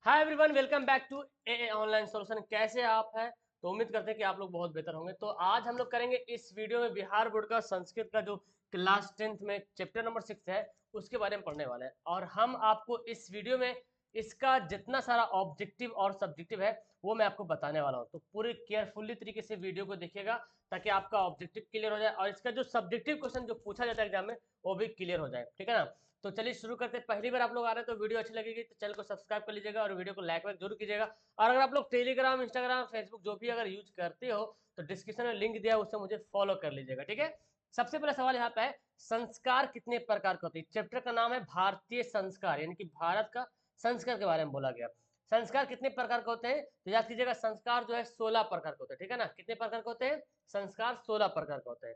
Hi everyone, welcome back to a online solution. कैसे आप हैं? तो उम्मीद करते हैं कि आप लोग बहुत बेहतर होंगे। तो आज हम लोग करेंगे इस वीडियो में बिहार बोर्ड का संस्कृत का जो क्लास 10th में चैप्टर नंबर 6 है उसके बारे में पढ़ने वाले हैं। और हम आपको इस वीडियो में इसका जितना सारा ऑब्जेक्टिव और सब्जेक्टिव है वो मैं आपको बताने वाला हूँ। तो पूरे केयरफुली तरीके से वीडियो को देखिएगा ताकि आपका ऑब्जेक्टिव क्लियर हो जाए और इसका जो सब्जेक्टिव क्वेश्चन जो पूछा जाता है एग्जाम में वो भी क्लियर हो जाए। ठीक है ना? तो चलिए शुरू करते हैं। पहली बार आप लोग आ रहे हैं तो वीडियो अच्छी लगेगी तो चैनल को सब्सक्राइब कर लीजिएगा और वीडियो को लाइक वाइक जरूर कीजिएगा। और अगर आप लोग टेलीग्राम, इंस्टाग्राम, फेसबुक जो भी अगर यूज करते हो तो डिस्क्रिप्शन में लिंक दिया है, उससे मुझे फॉलो कर लीजिएगा। ठीक है? सबसे पहला सवाल यहाँ पे है, संस्कार कितने प्रकार के होते हैं? चैप्टर का नाम है भारतीय संस्कार, यानी कि भारत का संस्कार के बारे में बोला गया। संस्कार कितने प्रकार के होते हैं? तो याद कीजिएगा, संस्कार जो है 16 प्रकार के होते हैं। ठीक है ना? कितने प्रकार के होते हैं? संस्कार 16 प्रकार के होते हैं।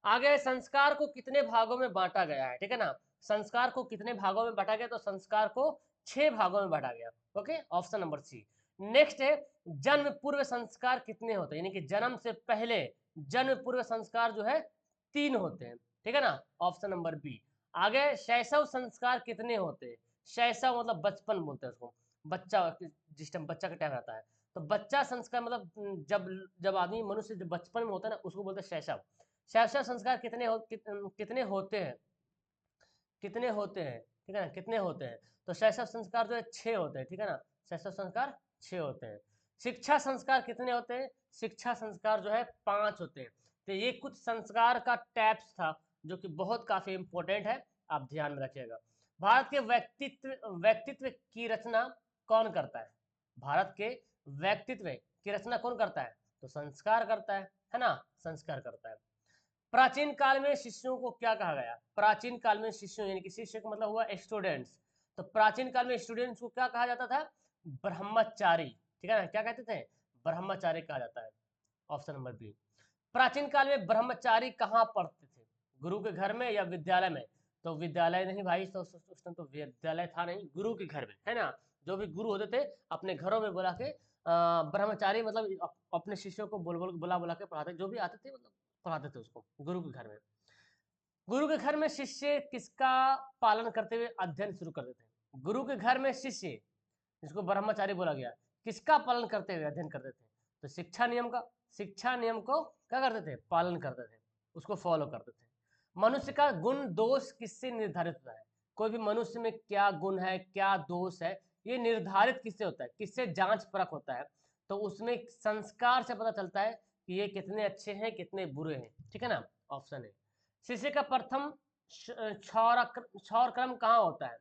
आगे, संस्कार को कितने भागों में बांटा गया है? ठीक है ना? संस्कार को कितने भागों में बांटा गया? तो संस्कार को 6 भागों में बांटा गया। Okay, option number C. Next है, जन्म पूर्व संस्कार कितने होते हैं? यानी कि जन्म से पहले जन्म पूर्व संस्कार जो है 3 होते हैं। ठीक है ना? Option number B. आगे, शैशव संस्कार कितने होते हैं? शैशव मतलब बचपन बोलते हैं उसको, बच्चा, जिस टाइम बच्चा का टाइम रहता है। तो बच्चा संस्कार मतलब जब जब आदमी मनुष्य जब बचपन में होता है ना, उसको बोलते हैं शैशव। शैशव संस्कार कितने होते हैं? कितने होते हैं? ठीक है ना? कितने होते हैं? तो शैशव संस्कार जो है 6 होते हैं। ठीक है ना? शैशव संस्कार 6 होते हैं। शिक्षा संस्कार कितने होते हैं? शिक्षा संस्कार जो है 5 होते हैं। तो ये कुछ संस्कार का टैप्स था जो कि बहुत काफी इंपॉर्टेंट है, आप ध्यान में रखिएगा। भारत के व्यक्तित्व व्यक्तित्व की रचना कौन करता है? भारत के व्यक्तित्व की रचना कौन करता है? तो संस्कार करता है ना? संस्कार करता है। प्राचीन काल में शिष्यों को क्या कहा गया? प्राचीन काल में शिष्यों यानी कि शिष्य का मतलब हुआ स्टूडेंट्स। तो प्राचीन काल में स्टूडेंट्स को क्या कहा जाता था? ब्रह्मचारी। ठीक है ना? क्या कहते थे? ब्रह्मचारी कहा जाता है। Option number B. प्राचीन काल में ब्रह्मचारी कहाँ पढ़ते थे? गुरु के घर में या विद्यालय में? तो विद्यालय नहीं भाई, तो उस टाइम तो विद्यालय था नहीं, गुरु के घर में, है ना? जो भी गुरु होते थे अपने घरों में बुला के ब्रह्मचारी मतलब अपने शिष्यों को बुला बुला के पढ़ाते, जो भी आते थे मतलब पढ़ाते थे उसको गुरु के घर में। गुरु के घर में शिष्य किसका पालन करते हुए अध्ययन शुरू करते थे? गुरु के घर में शिष्य, जिसको ब्रह्मचारी बोला गया, किसका पालन करते हुए अध्ययन करते थे? तो शिक्षा नियम का। शिक्षा नियम को क्या करते थे? पालन करते थे, उसको फॉलो करते थे। मनुष्य का गुण दोष किससे निर्धारित होता है? कोई भी मनुष्य में क्या गुण है, क्या दोष है, ये निर्धारित किससे होता है? किससे जांच परख होता है? तो उसमें संस्कार से पता चलता है कि ये कितने अच्छे हैं, कितने बुरे हैं। ठीक है ना? ऑप्शन है। शिष्य का प्रथम क्षौर क्रम कहाँ होता है?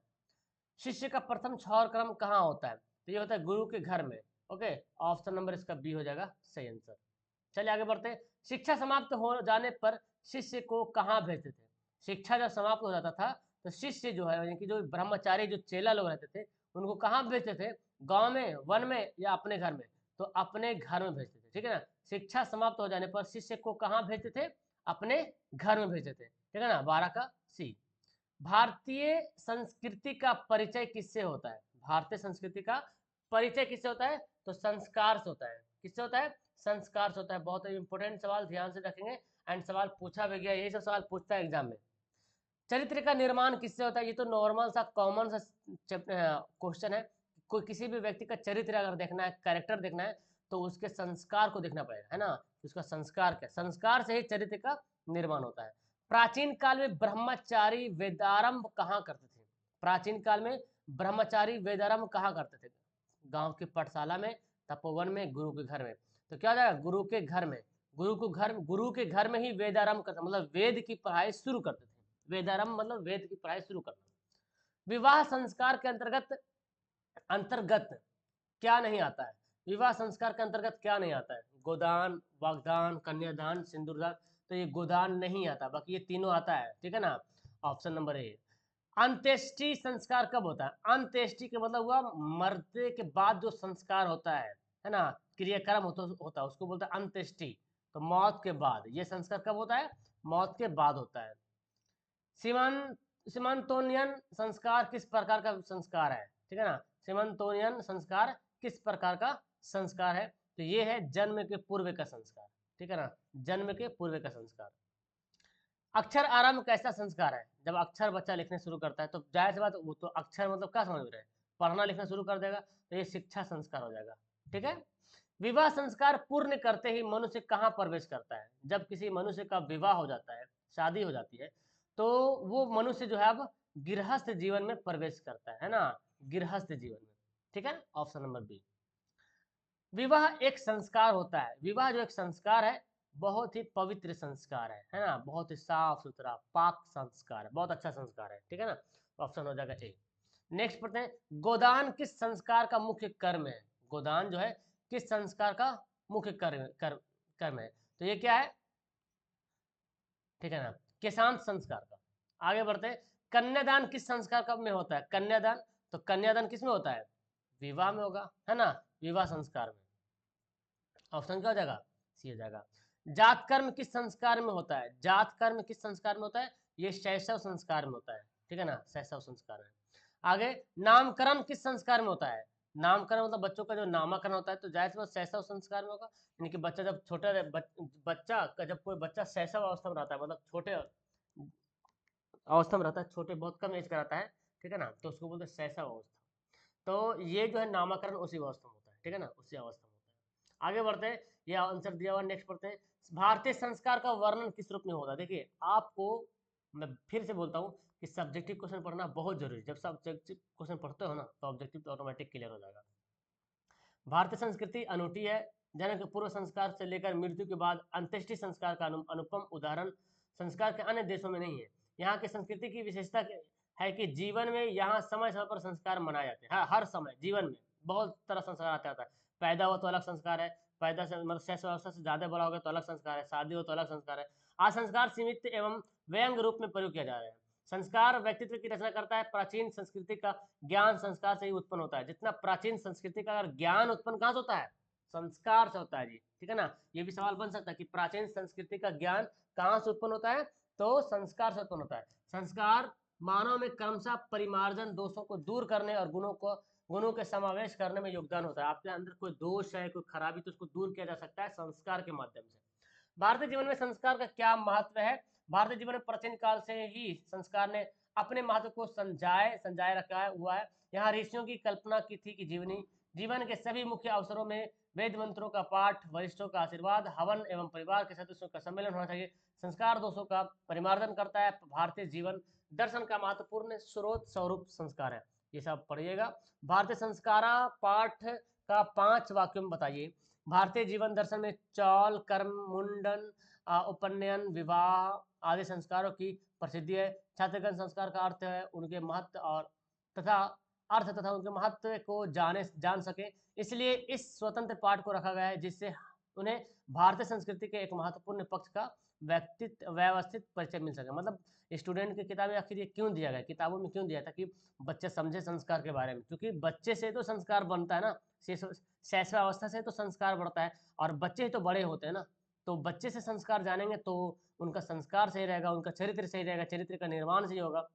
शिष्य का प्रथम क्षौर क्रम कहाँ होता है? तो ये होता है गुरु के घर में। ओके, ऑप्शन नंबर इसका बी हो जाएगा सही आंसर। चलिए आगे बढ़ते हैं। शिक्षा समाप्त हो जाने पर शिष्य को कहाँ भेजते थे? शिक्षा जब समाप्त हो जाता था तो शिष्य जो है, यानी कि जो ब्रह्मचारी जो चेला लोग रहते थे, उनको कहाँ भेजते थे? गांव में, वन में या अपने घर में? तो अपने घर में भेजते थे। ठीक है ना? शिक्षा समाप्त हो जाने पर शिष्य को कहाँ भेजते थे? अपने घर में भेजते थे। ठीक है ना? 12 का सी। भारतीय संस्कृति का परिचय किससे होता है? भारतीय संस्कृति का परिचय किससे होता है? तो संस्कार से होता है। किससे होता है? संस्कार से होता है। बहुत ही इंपॉर्टेंट सवाल, ध्यान से रखेंगे एंड सवाल पूछा भी गया, यही सब सवाल पूछता है एग्जाम में। चरित्र का निर्माण किससे होता है? ये तो नॉर्मल सा कॉमन सा क्वेश्चन है। कोई किसी भी व्यक्ति का चरित्र अगर देखना है, कैरेक्टर देखना है, तो उसके संस्कार को देखना पड़ेगा, है ना? उसका संस्कार क्या, संस्कार से ही चरित्र का निर्माण होता है। प्राचीन काल में ब्रह्मचारी वेदारंभ कहाँ करते थे? प्राचीन काल में ब्रह्मचारी वेदारंभ कहाँ करते थे? गांव की पाठशाला में, तपोवन में, गुरु के घर में। तो क्या हो जाएगा? गुरु के घर में। गुरु के घर में ही वेदारंभ करते, मतलब वेद की पढ़ाई शुरू करते थे। वेदारंभ मतलब वेद की पढ़ाई शुरू करना। विवाह संस्कार के अंतर्गत अंतर्गत क्या नहीं आता है? विवाह संस्कार के अंतर्गत क्या नहीं आता है? गोदान, वागदान, कन्यादान, सिंदूरदान। तो ये गोदान नहीं आता, बाकी ये तीनों आता है। ठीक है ना? Option number A. अंत्येष्टि संस्कार कब होता है? अंत्येष्टि के मतलब हुआ मरने के बाद जो संस्कार होता है ना? क्रियाक्रम होता है, उसको बोलते हैं अंत्येष्टि। तो मौत के बाद ये संस्कार कब होता है? मौत के बाद होता है। सीमांतोनियन संस्कार किस प्रकार का संस्कार है? ठीक है ना? सीमांतोनियन संस्कार किस प्रकार का संस्कार है? तो ये है जन्म के पूर्व का संस्कार। ठीक है ना? जन्म के पूर्व का संस्कार। अक्षर आरंभ कैसा संस्कार है? जब अक्षर बच्चा लिखने शुरू करता है तो जाहिर सी बात, वो तो अक्षर मतलब क्या समझ रहे हैं? पढ़ना लिखना शुरू कर देगा तो ये शिक्षा संस्कार हो जाएगा। ठीक है। विवाह संस्कार पूर्ण करते ही मनुष्य कहाँ प्रवेश करता है? जब किसी मनुष्य का विवाह हो जाता है, शादी हो जाती है, तो वो मनुष्य जो है अब गृहस्थ जीवन में प्रवेश करता है ना, गृहस्थ जीवन में। ठीक है, ऑप्शन नंबर बी। विवाह एक संस्कार होता है। विवाह जो एक संस्कार है, बहुत ही पवित्र संस्कार है ना, बहुत ही साफ सुथरा पाक संस्कार है, बहुत अच्छा संस्कार है। ठीक है ना, ऑप्शन हो जाएगा ए। नेक्स्ट पढ़ते हैं, गोदान किस संस्कार का मुख्य कर्म है? गोदान जो है किस संस्कार का मुख्य कर्म है? तो ये क्या है? ठीक है ना, किसान संस्कार का। आगे बढ़ते हैं, कन्यादान किस संस्कार का में होता है? कन्यादान, तो कन्यादान किस में होता है? विवाह में होगा, है ना, विवाह संस्कार में। ऑप्शन क्या हो जाएगा? सी हो जाएगा। जात कर्म किस संस्कार में होता है? जात कर्म किस संस्कार में होता है? ये शैशव संस्कार में होता है। ठीक है ना, शैशव संस्कार में। आगे, नामकरण किस संस्कार में होता है? नामकरण मतलब बच्चों का जो नामकरण होता है, तो जाहिर सी बात शैशव संस्कार में होगा। यानी कि बच्चा जब छोटा बच्चा का, जब कोई बच्चा शैशव अवस्था में रहता है, मतलब छोटे अवस्था में रहता है, छोटे बहुत कम एज का रहता है, ठीक है ना, तो उसको बोलते हैं शैशव अवस्था। तो ये जो है नामकरण उसी अवस्था में होता है। ठीक है ना, उसी अवस्था में होता है। आगे बढ़ते हैं, ये आंसर दिया हुआ, नेक्स्ट पढ़ते हैं, भारतीय संस्कार का वर्णन किस रूप में होता है? देखिए आपको मैं फिर से बोलता हूँ कि सब्जेक्टिव क्वेश्चन पढ़ना बहुत जरूरी है। जब सब्जेक्टिव क्वेश्चन पढ़ते हो ना, तो ऑब्जेक्टिव तो ऑटोमेटिक क्लियर हो जाएगा। भारतीय संस्कृति अनूठी है। जन्म के पूर्व संस्कार से लेकर मृत्यु के बाद अंत्येष्टि संस्कार का अनुपम उदाहरण संस्कार के अन्य देशों में नहीं है। यहाँ की संस्कृति की विशेषता है कि जीवन में यहाँ समय समय पर संस्कार मनाए जाते हैं। हर समय जीवन में बहुत तरह संस्कार आता है। पैदा हुआ तो अलग संस्कार है, पैदा से मतलब शैशव अवस्था से ज्यादा बड़ा हो गया तो अलग संस्कार है, शादी हो तो अलग संस्कार है। आज संस्कार सीमित एवं व्यंग रूप में प्रयोग किया जा रहा है। संस्कार व्यक्तित्व की रचना करता है। प्राचीन संस्कृति का ज्ञान संस्कार से ही उत्पन्न होता है। जितना प्राचीन संस्कृति का अगर ज्ञान उत्पन्न कहाँ से होता है? संस्कार से होता है जी। ठीक है ना, ये भी सवाल बन सकता है कि प्राचीन संस्कृति का ज्ञान कहाँ से उत्पन्न होता है? तो संस्कार से उत्पन्न होता है। संस्कार मानव में क्रमशः परिमार्जन, दोषों को दूर करने और गुणों के समावेश करने में योगदान होता है। आपके अंदर कोई दोष है, कोई खराबी, तो उसको दूर किया जा सकता है संस्कार के माध्यम से। भारतीय जीवन में संस्कार का क्या महत्व है? भारतीय जीवन में प्राचीन काल से ही संस्कार ने अपने महत्व को संजाए रखा हुआ है। यहाँ ऋषियों की कल्पना की थी कि जीवन के सभी मुख्य अवसरों में वेद मंत्रों का पाठ, वरिष्ठों का आशीर्वाद, हवन एवं परिवार के सदस्यों का सम्मेलन होना चाहिए। संस्कार दोषों का परिमार्जन करता है। भारतीय जीवन दर्शन का महत्वपूर्ण स्रोत स्वरूप संस्कार है। ये सब पढ़िएगा। भारतीय संस्कार पाठ का 5 वाक्यों में बताइए। भारतीय जीवन दर्शन में चौल, कर्म, मुंडन, उपनयन, विवाह आदि संस्कारों की प्रसिद्धि है। छात्रगण संस्कार का अर्थ है उनके महत्व और तथा उनके महत्व को जान सके, इसलिए इस स्वतंत्र पाठ को रखा गया है, जिससे उन्हें भारतीय संस्कृति के एक महत्वपूर्ण पक्ष का व्यवस्थित परिचय मिल सके। मतलब स्टूडेंट की किताबें आखिर ये क्यों दिया गया, किताबों में क्यों दिया, ताकि बच्चे समझे संस्कार के बारे में, क्योंकि बच्चे से तो संस्कार बनता है ना, शैशव अवस्था से तो संस्कार बढ़ता है, और बच्चे ही तो बड़े होते हैं ना, तो बच्चे से संस्कार जानेंगे तो उनका संस्कार सही रहेगा, उनका चरित्र सही रहेगा, चरित्र का निर्माण सही होगा।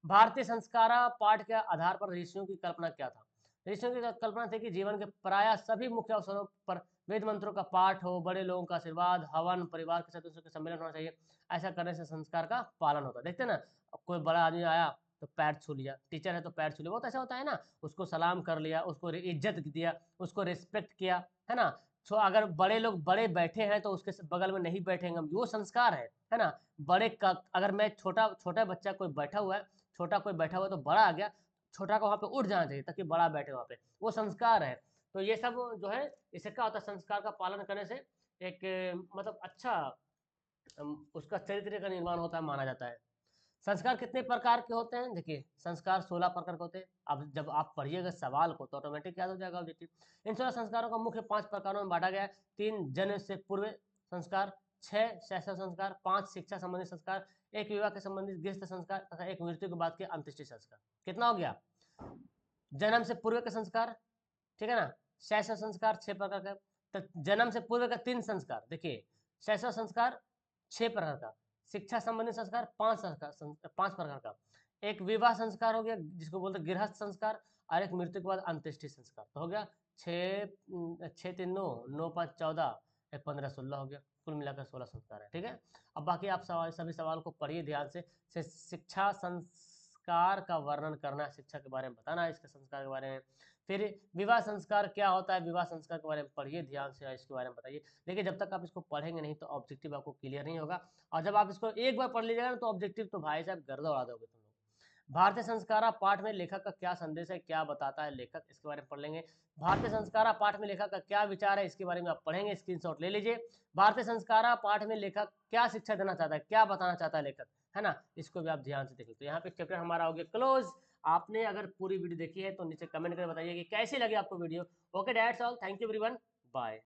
भारतीय संस्कार पाठ के आधार पर ऋषियों की कल्पना क्या था? ऋषियों की कल्पना थी कि जीवन के प्राय सभी मुख्य अवसरों पर वेद मंत्रों का पाठ हो, बड़े लोगों का आशीर्वाद, हवन, परिवार के सदस्यों के सम्मेलन होना चाहिए। ऐसा करने से संस्कार का पालन होता है। देखते ना, कोई बड़ा आदमी आया तो पैर छू लिया, टीचर है तो पैर छू लिया, बहुत ऐसा होता है ना, उसको सलाम कर लिया, उसको इज्जत दिया, उसको रिस्पेक्ट किया, है ना। तो अगर बड़े लोग बड़े बैठे हैं तो उसके बगल में नहीं बैठेंगे, वो संस्कार है ना। बड़े का अगर मैं छोटा बच्चा कोई बैठा हुआ है, छोटा कोई बैठा हुआ है तो बड़ा आ गया, छोटा को वहाँ पे उठ जाना चाहिए ताकि बड़ा बैठे वहाँ पे, वो संस्कार है। तो ये सब जो है, इससे क्या होता है, संस्कार का पालन करने से एक मतलब अच्छा उसका चरित्र का निर्माण होता है, माना जाता है। संस्कार कितने प्रकार के होते हैं? देखिए संस्कार 16 प्रकार के होते हैं। अब जब आप पढ़िएगा सवाल को तो ऑटोमेटिक याद हो जाएगा ऑब्जेक्टिव। इन 16 संस्कारों को मुख्य 5 प्रकारों में बांटा गया है। 3 जन्म से पूर्व संस्कार, 6 शैशव संस्कार, 5 शिक्षा संबंधी संस्कार, 1 विवाह के संबंधित गृहस्थ संस्कार तथा 1 मृत्यु के बाद के अंत्येष्टि संस्कार। कितना हो गया? जन्म से पूर्व के संस्कार, ठीक है ना, शैशव संस्कार 6 प्रकार का, तो जन्म से पूर्व का 3 संस्कार। देखिए शैशव संस्कार 6 प्रकार का, शिक्षा संबंधी संस्कार 5 प्रकार का, एक विवाह संस्कार हो गया जिसको बोलते हैं गृहस्थ संस्कार, और एक मृत्यु के बाद अंत्येष्टि संस्कार। तो हो गया 6 3 9 9 5 14, 15 16 हो गया, कुल मिलाकर 16 संस्कार है। ठीक है, अब बाकी आप सभी सवाल को पढ़िए ध्यान से। शिक्षा संस्कार का वर्णन करना है, शिक्षा के बारे में बताना है इसके संस्कार के बारे में। फिर विवाह संस्कार क्या होता है, विवाह संस्कार के बारे में पढ़िए ध्यान से, इसके बारे में बताइए। देखिए जब तक आप इसको पढ़ेंगे नहीं तो ऑब्जेक्टिव आपको क्लियर नहीं होगा, और जब आप इसको एक बार पढ़ लीजिएगा ना तो ऑब्जेक्टिव तो भाई साहब गर्दा उड़ा दोगे तुम लोग। भारतीय संस्कारा पाठ में लेखक का क्या संदेश है, क्या बताता है लेखक, इसके बारे में पढ़ लेंगे। भारतीय संस्कारा पाठ में लेखक का क्या विचार है, इसके बारे में आप पढ़ेंगे, स्क्रीनशॉट ले लीजिए। भारतीय संस्कारा पाठ में लेखक क्या शिक्षा देना चाहता है, क्या बताना चाहता है लेखक, है ना, इसको भी आप ध्यान से देखें। तो यहाँ पे चैप्टर हमारा हो गया क्लोज। आपने अगर पूरी वीडियो देखी है तो नीचे कमेंट करके बताइए कि कैसी लगी आपको video. Okay that's all, thank you everyone, bye.